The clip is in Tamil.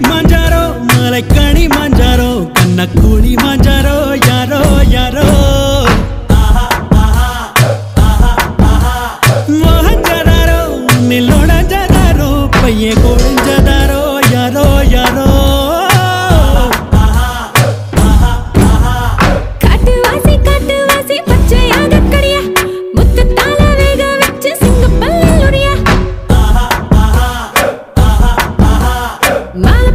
மாஞ்சாரோ மலைக்கணி மாஞ்சாரோ கண்ணக்கூலி மாஞ்சாரோ யாரோ யாரோ மோகஞ்சதாரோ நில்லோடஞ்சதாரோ பையே கோழிஞ்சதாரோ யாரோ யாரோ காட்டுவாசி பச்சையாக கடியா முத்தத்தால வேக வச்சு சிங்கப்பல்லுடைய மாலை